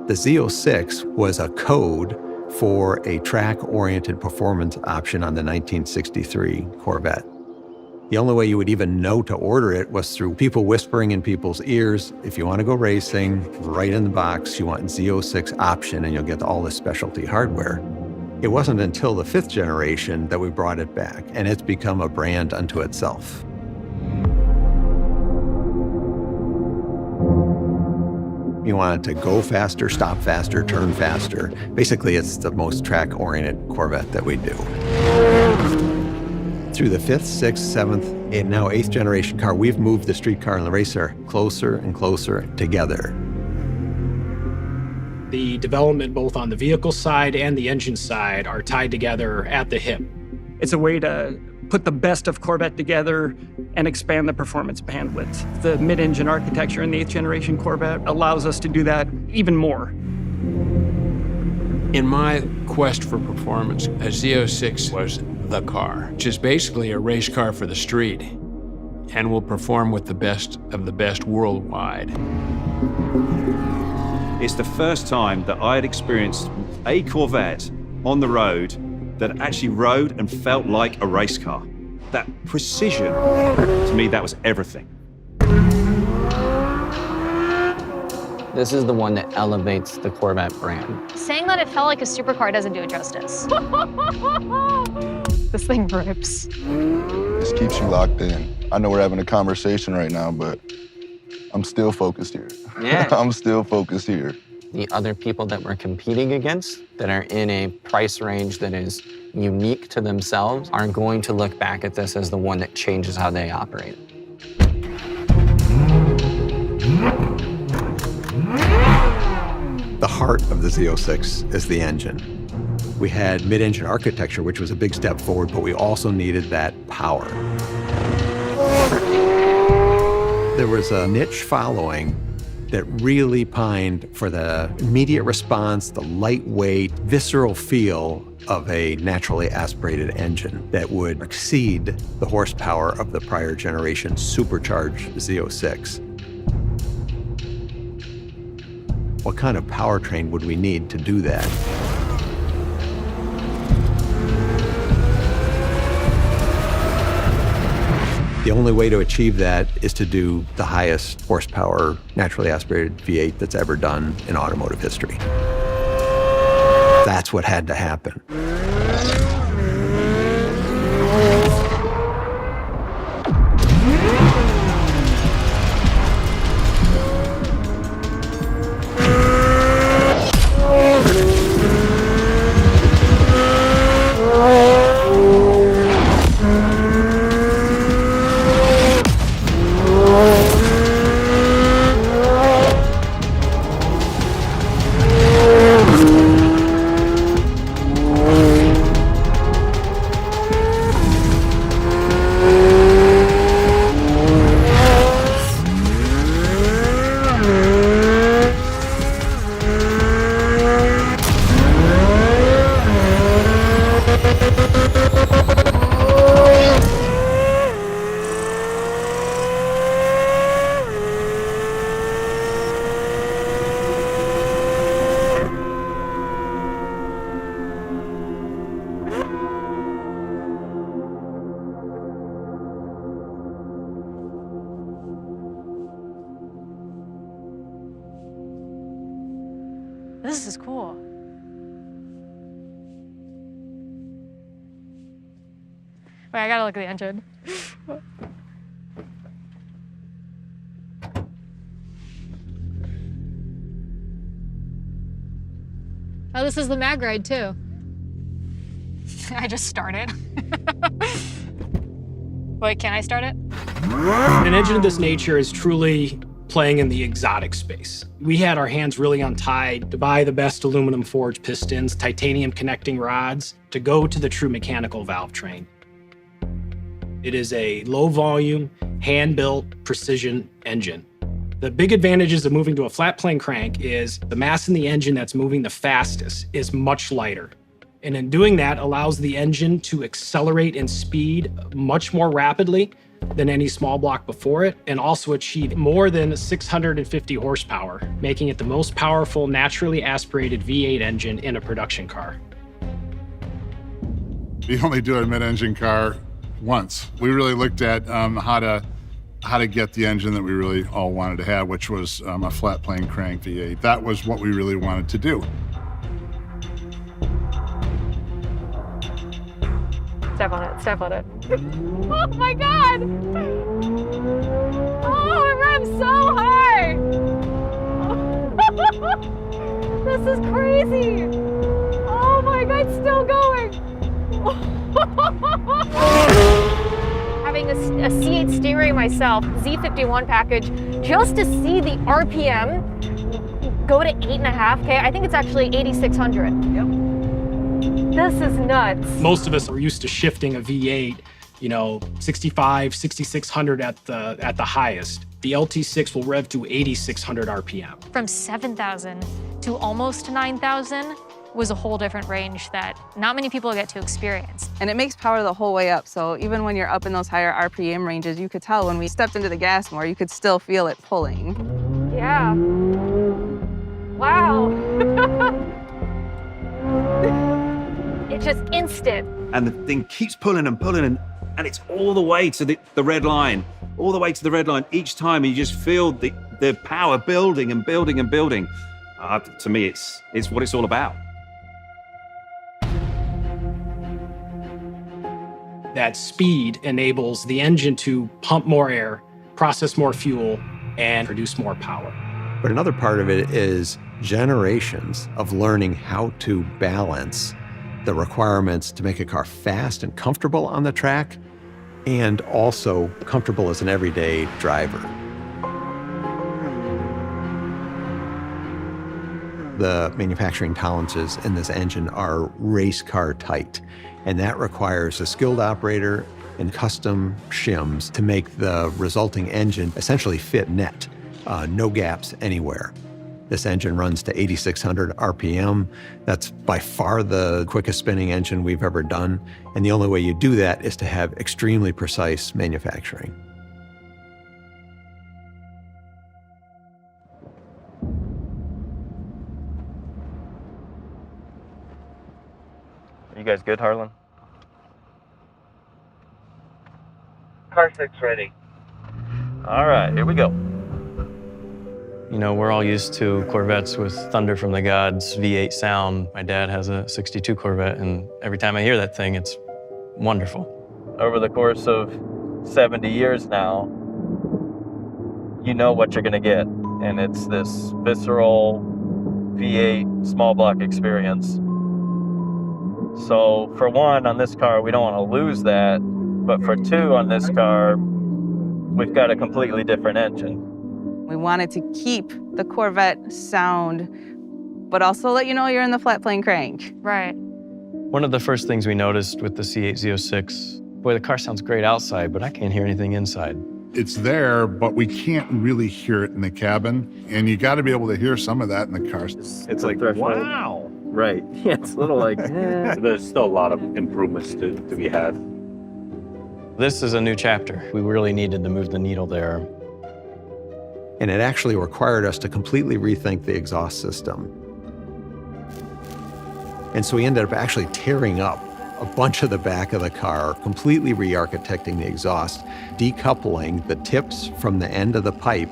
The Z06 was a code for a track-oriented performance option on the 1963 Corvette. The only way you would even know to order it was through people whispering in people's ears, if you want to go racing, write in the box, you want Z06 option and you'll get all this specialty hardware. It wasn't until the 5th generation that we brought it back, and it's become a brand unto itself. You want it to go faster, stop faster, turn faster. Basically, it's the most track-oriented Corvette that we do. Through the 5th, 6th, 7th, and now 8th generation car, we've moved the street car and the racer closer and closer together. The development both on the vehicle side and the engine side are tied together at the hip. It's a way to put the best of Corvette together and expand the performance bandwidth. The mid-engine architecture in the 8th generation Corvette allows us to do that even more. In my quest for performance, a Z06 was the car, which is basically a race car for the street and will perform with the best of the best worldwide. It's the first time that I had experienced a Corvette on the road that actually rode and felt like a race car. That precision, to me, that was everything. This is the one that elevates the Corvette brand. Saying that it felt like a supercar doesn't do it justice. This thing rips. This keeps you locked in. I know we're having a conversation right now, but I'm still focused here. Yeah. I'm still focused here. The other people that we're competing against that are in a price range that is unique to themselves are going to look back at this as the one that changes how they operate. The heart of the Z06 is the engine. We had mid-engine architecture, which was a big step forward, but we also needed that power. There was a niche following that really pined for the immediate response, the lightweight, visceral feel of a naturally aspirated engine that would exceed the horsepower of the prior generation supercharged Z06. What kind of powertrain would we need to do that? The only way to achieve that is to do the highest horsepower naturally aspirated V8 that's ever done in automotive history. That's what had to happen. This is cool. Wait, I gotta look at the engine. Oh, this is the mag ride too. I just started. Wait, can I start it? An engine of this nature is truly playing in the exotic space. We had our hands really untied to buy the best aluminum forged pistons, titanium connecting rods, to go to the true mechanical valve train. It is a low volume, hand-built precision engine. The big advantages of moving to a flat plane crank is the mass in the engine that's moving the fastest is much lighter. And in doing that allows the engine to accelerate in speed much more rapidly than any small block before it, and also achieve more than 650 horsepower, making it the most powerful naturally aspirated V8 engine in a production car. We only do a mid-engine car once. We really looked at how to get the engine that we really all wanted to have, which was a flat plane crank V8. That was what we really wanted to do. Step on it, step on it. Oh my God! Oh, it revs so high! This is crazy! Oh my God, it's still going! Having a C8 stingray myself, Z51 package, just to see the RPM go to 8.5K, I think it's actually 8,600. Yep. This is nuts. Most of us are used to shifting a V8, 65, 6,600 at the highest. The LT6 will rev to 8,600 RPM. From 7,000 to almost 9,000 was a whole different range that not many people get to experience. And it makes power the whole way up. So even when you're up in those higher RPM ranges, you could tell when we stepped into the gas more, you could still feel it pulling. Yeah. Wow. It's just instant. And the thing keeps pulling and pulling, and it's all the way to the red line, all the way to the red line each time. You just feel the power building and building and building. To me, it's what it's all about. That speed enables the engine to pump more air, process more fuel, and produce more power. But another part of it is generations of learning how to balance the requirements to make a car fast and comfortable on the track, and also comfortable as an everyday driver. The manufacturing tolerances in this engine are race car tight, and that requires a skilled operator and custom shims to make the resulting engine essentially fit net, no gaps anywhere. This engine runs to 8,600 RPM. That's by far the quickest spinning engine we've ever done, and the only way you do that is to have extremely precise manufacturing. Are you guys good, Harlan? Car 6 ready. All right, here we go. We're all used to Corvettes with thunder from the gods, V8 sound. My dad has a 62 Corvette, and every time I hear that thing, it's wonderful. Over the course of 70 years now, you know what you're gonna get, and it's this visceral V8 small block experience. So for one, on this car, we don't want to lose that, but for two, on this car, we've got a completely different engine. We wanted to keep the Corvette sound, but also let you know you're in the flat plane crank. Right. One of the first things we noticed with the C8 Z06, boy, the car sounds great outside, but I can't hear anything inside. It's there, but we can't really hear it in the cabin, and you got to be able to hear some of that in the car. It's like, wow. Right. Yeah, it's a little like, There's still a lot of improvements to be had. This is a new chapter. We really needed to move the needle there. And it actually required us to completely rethink the exhaust system. And so we ended up actually tearing up a bunch of the back of the car, completely re-architecting the exhaust, decoupling the tips from the end of the pipe,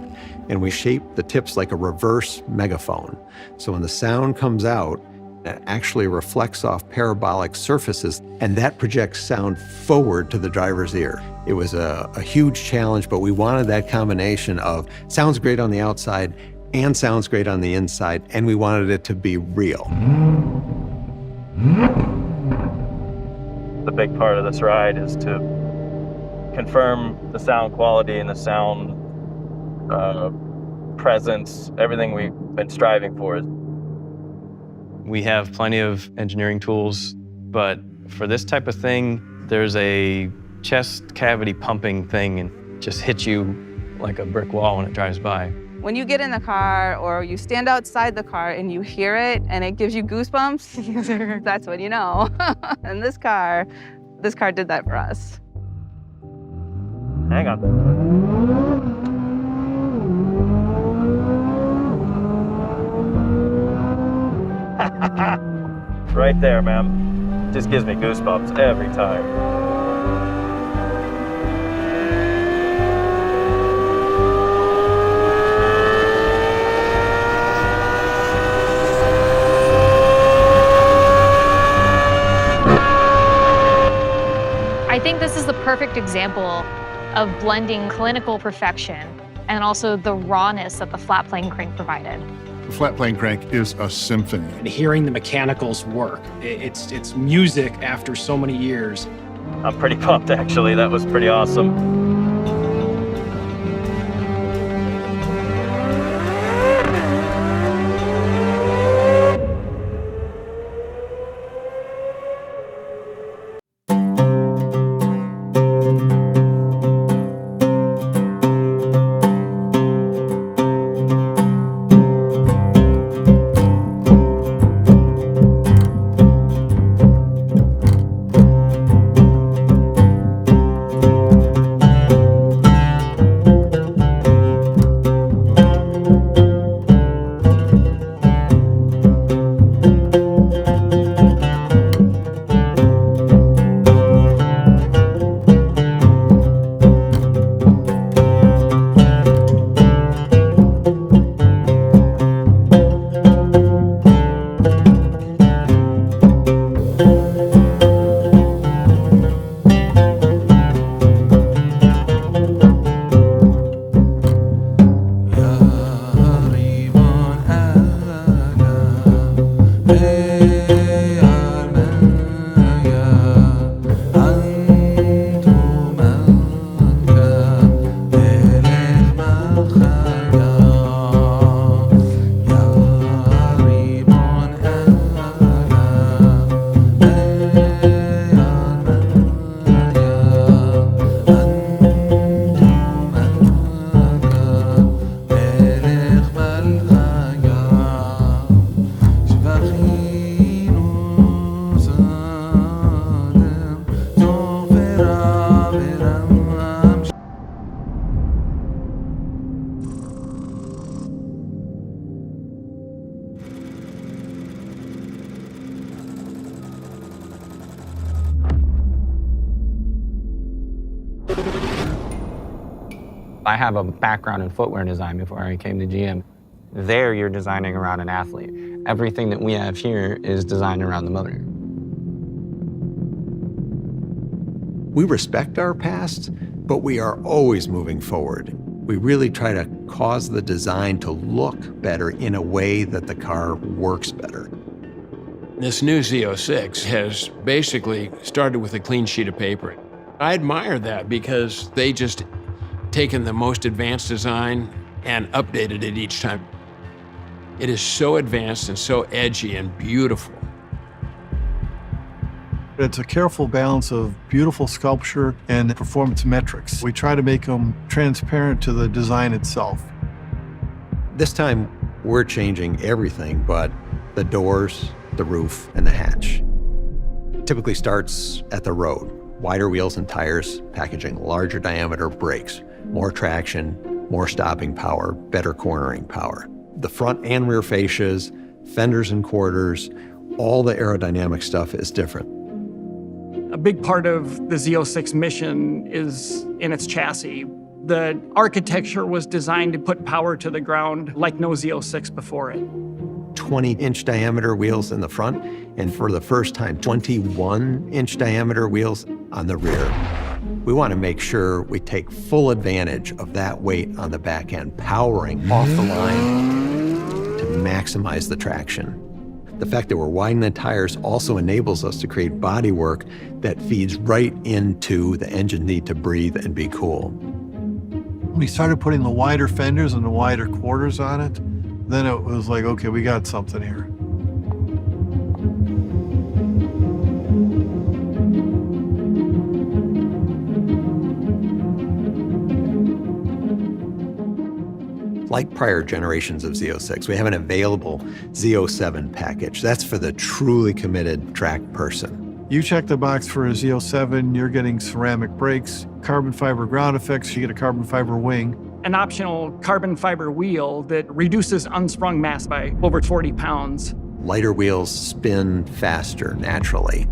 and we shaped the tips like a reverse megaphone. So when the sound comes out, it actually reflects off parabolic surfaces, and that projects sound forward to the driver's ear. It was a huge challenge, but we wanted that combination of sounds great on the outside and sounds great on the inside, and we wanted it to be real. The big part of this ride is to confirm the sound quality and the sound presence, everything we've been striving for. We have plenty of engineering tools, but for this type of thing, there's a chest cavity pumping thing and just hits you like a brick wall when it drives by. When you get in the car or you stand outside the car and you hear it and it gives you goosebumps, that's when you know. And this car did that for us. Hang on. Right there, man. Just gives me goosebumps every time. I think this is the perfect example of blending clinical perfection and also the rawness that the flat plane crank provided. The flat plane crank is a symphony. And hearing the mechanicals work, it's music after so many years. I'm pretty pumped, actually. That was pretty awesome. I have a background in footwear design before I came to GM. There, you're designing around an athlete. Everything that we have here is designed around the motor. We respect our past, but we are always moving forward. We really try to cause the design to look better in a way that the car works better. This new Z06 has basically started with a clean sheet of paper. I admire that because they just taken the most advanced design and updated it each time. It is so advanced and so edgy and beautiful. It's a careful balance of beautiful sculpture and performance metrics. We try to make them transparent to the design itself. This time, we're changing everything but the doors, the roof, and the hatch. It typically starts at the road. Wider wheels and tires, packaging larger diameter brakes, more traction, more stopping power, better cornering power. The front and rear fascias, fenders and quarters, all the aerodynamic stuff is different. A big part of the Z06 mission is in its chassis. The architecture was designed to put power to the ground like no Z06 before it. 20-inch diameter wheels in the front, and for the first time, 21-inch diameter wheels on the rear. We want to make sure we take full advantage of that weight on the back end, powering off the line to maximize the traction. The fact that we're widening the tires also enables us to create bodywork that feeds right into the engine's need to breathe and be cool. We started putting the wider fenders and the wider quarters on it. Then it was like, okay, we got something here. Like prior generations of Z06, we have an available Z07 package. That's for the truly committed track person. You check the box for a Z07, you're getting ceramic brakes, carbon fiber ground effects, you get a carbon fiber wing. An optional carbon fiber wheel that reduces unsprung mass by over 40 pounds. Lighter wheels spin faster naturally.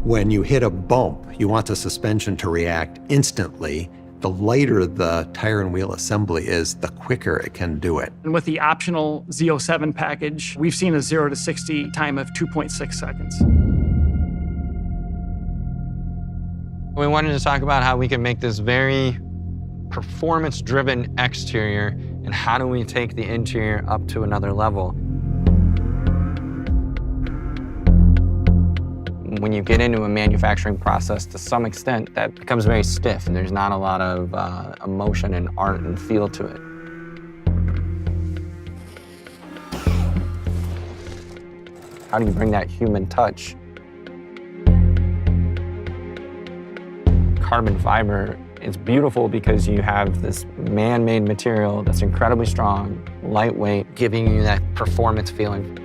When you hit a bump, you want the suspension to react instantly. The lighter the tire and wheel assembly is, the quicker it can do it. And with the optional Z07 package, we've seen a 0 to 60 time of 2.6 seconds. We wanted to talk about how we can make this very performance-driven exterior, and how do we take the interior up to another level. When you get into a manufacturing process, to some extent, that becomes very stiff, and there's not a lot of emotion and art and feel to it. How do you bring that human touch? Carbon fiber, it's beautiful because you have this man-made material that's incredibly strong, lightweight, giving you that performance feeling.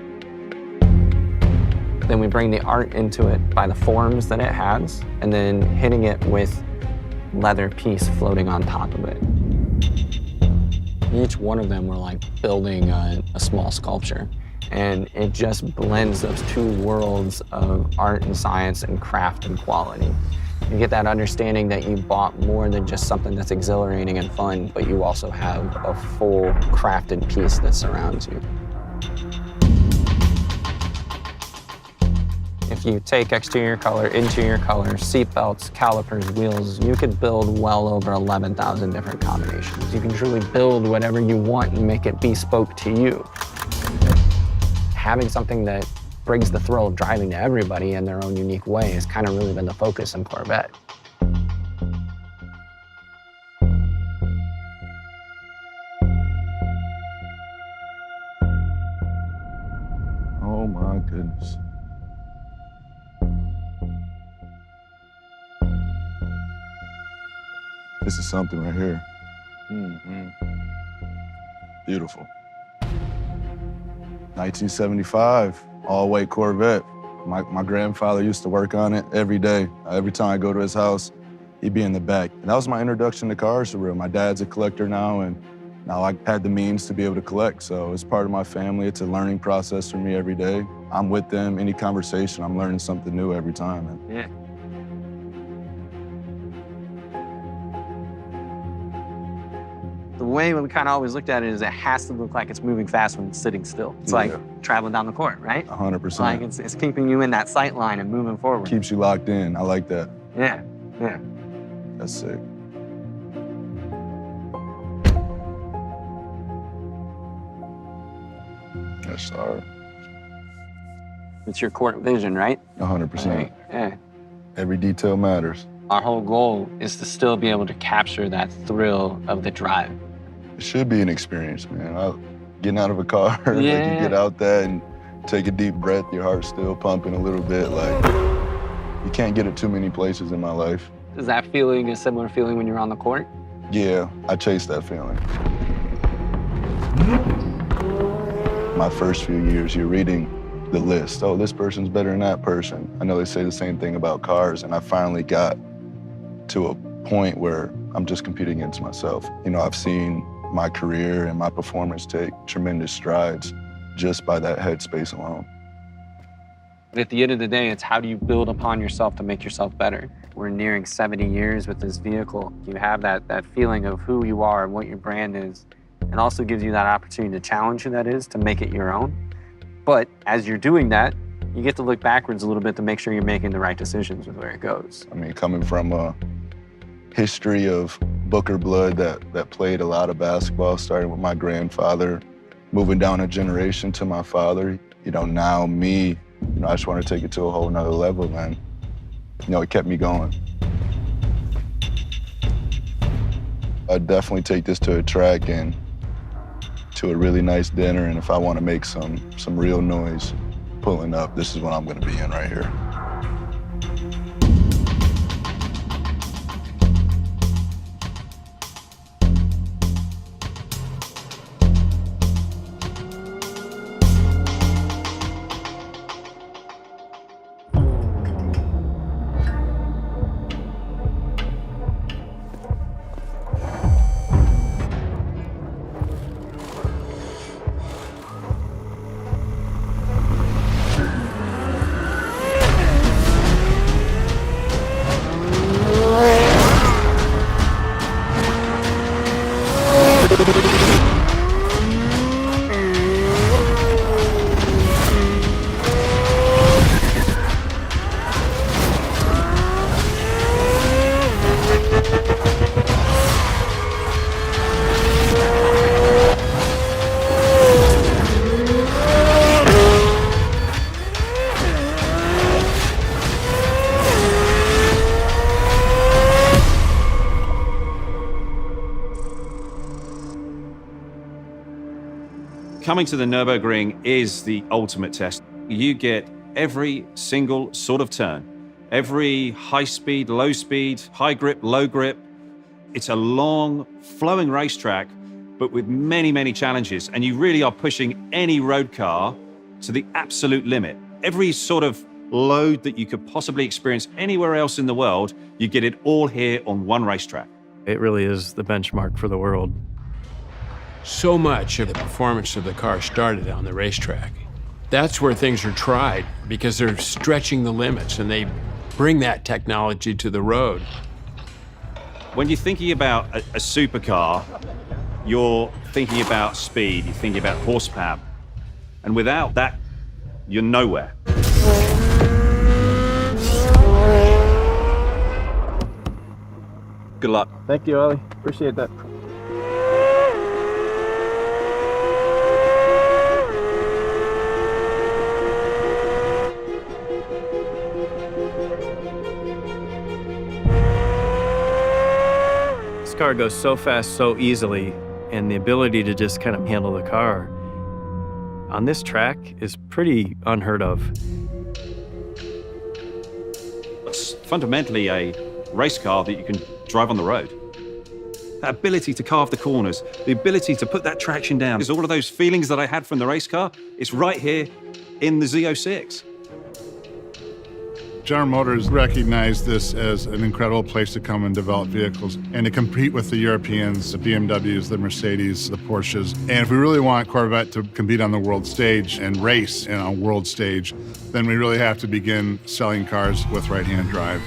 Then we bring the art into it by the forms that it has, and then hitting it with leather piece floating on top of it. Each one of them were like building a small sculpture, and it just blends those two worlds of art and science and craft and quality. You get that understanding that you bought more than just something that's exhilarating and fun, but you also have a full crafted piece that surrounds you. If you take exterior color, interior color, seat belts, calipers, wheels, you could build well over 11,000 different combinations. You can truly build whatever you want and make it bespoke to you. Having something that brings the thrill of driving to everybody in their own unique way has kind of really been the focus in Corvette. Oh my goodness. This is something right here. Beautiful. 1975, all-white Corvette. My grandfather used to work on it every day. Every time I go to his house, he'd be in the back. And that was my introduction to cars for real. My dad's a collector now, and now I had the means to be able to collect. So it's part of my family. It's a learning process for me every day. I'm with them, any conversation, I'm learning something new every time. And yeah. The way we kind of always looked at it is it has to look like it's moving fast when it's sitting still. It's like traveling down the court, right? 100%. Like it's keeping you in that sight line and moving forward. Keeps you locked in. I like that. Yeah, yeah. That's sick. That's hard. It's your court vision, right? 100%. Right. Yeah. Every detail matters. Our whole goal is to still be able to capture that thrill of the drive. It should be an experience, man. Getting out of a car, like you get out there and take a deep breath, your heart's still pumping a little bit. Like, you can't get it too many places in my life. Is that feeling a similar feeling when you're on the court? Yeah, I chase that feeling. My first few years, you're reading the list. Oh, this person's better than that person. I know they say the same thing about cars, and I finally got to a point where I'm just competing against myself. You know, I've seen my career and my performance take tremendous strides just by that headspace alone. But at the end of the day, it's how do you build upon yourself to make yourself better? we're nearing 70 years with this vehicle. You have that feeling of who you are and what your brand is, and also gives you that opportunity to challenge who that is, to make it your own. But as you're doing that, you get to look backwards a little bit to make sure you're making the right decisions with where it goes. I mean, coming from a history of Booker blood that played a lot of basketball, starting with my grandfather, moving down a generation to my father, now me, I just want to take it to a whole nother level, man. It kept me going. I'd definitely take this to a track and to a really nice dinner, and if I want to make some real noise pulling up, this is what I'm going to be in right here. Coming to the Nürburgring is the ultimate test. You get every single sort of turn, every high speed, low speed, high grip, low grip. It's a long, flowing racetrack, but with many, many challenges. And you really are pushing any road car to the absolute limit. Every sort of load that you could possibly experience anywhere else in the world, you get it all here on one racetrack. It really is the benchmark for the world. So much of the performance of the car started on the racetrack. That's where things are tried because they're stretching the limits and they bring that technology to the road. When you're thinking about a supercar, you're thinking about speed, you're thinking about horsepower. And without that, you're nowhere. Good luck. Thank you, Ollie. Appreciate that. This car goes so fast, so easily, and the ability to just kind of handle the car on this track is pretty unheard of. It's fundamentally a race car that you can drive on the road. That ability to carve the corners, the ability to put that traction down, is all of those feelings that I had from the race car. It's right here in the Z06. General Motors recognized this as an incredible place to come and develop vehicles and to compete with the Europeans, the BMWs, the Mercedes, the Porsches. And if we really want Corvette to compete on the world stage and race on a world stage, then we really have to begin selling cars with right-hand drive.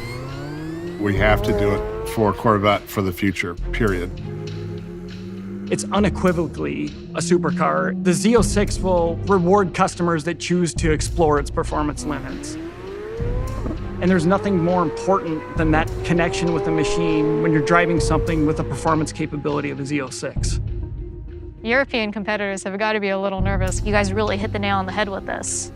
We have to do it for Corvette for the future, period. It's unequivocally a supercar. The Z06 will reward customers that choose to explore its performance limits. And there's nothing more important than that connection with the machine when you're driving something with the performance capability of a Z06. European competitors have got to be a little nervous. You guys really hit the nail on the head with this.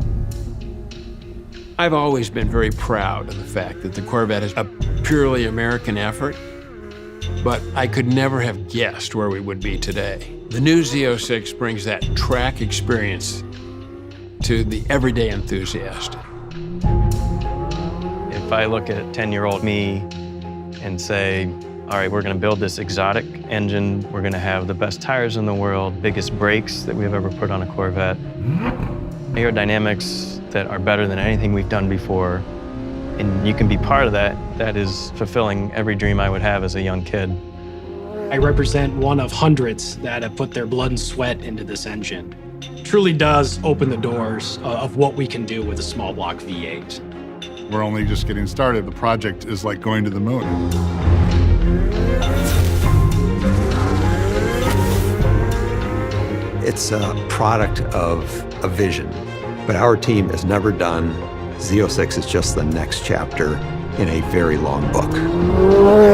I've always been very proud of the fact that the Corvette is a purely American effort, but I could never have guessed where we would be today. The new Z06 brings that track experience to the everyday enthusiast. If I look at 10-year-old me and say, all right, we're gonna build this exotic engine, we're gonna have the best tires in the world, biggest brakes that we've ever put on a Corvette, aerodynamics that are better than anything we've done before, and you can be part of that, that is fulfilling every dream I would have as a young kid. I represent one of hundreds that have put their blood and sweat into this engine. It truly does open the doors of what we can do with a small block V8. We're only just getting started. The project is like going to the moon. It's a product of a vision, but our team is never done. Z06 is just the next chapter in a very long book.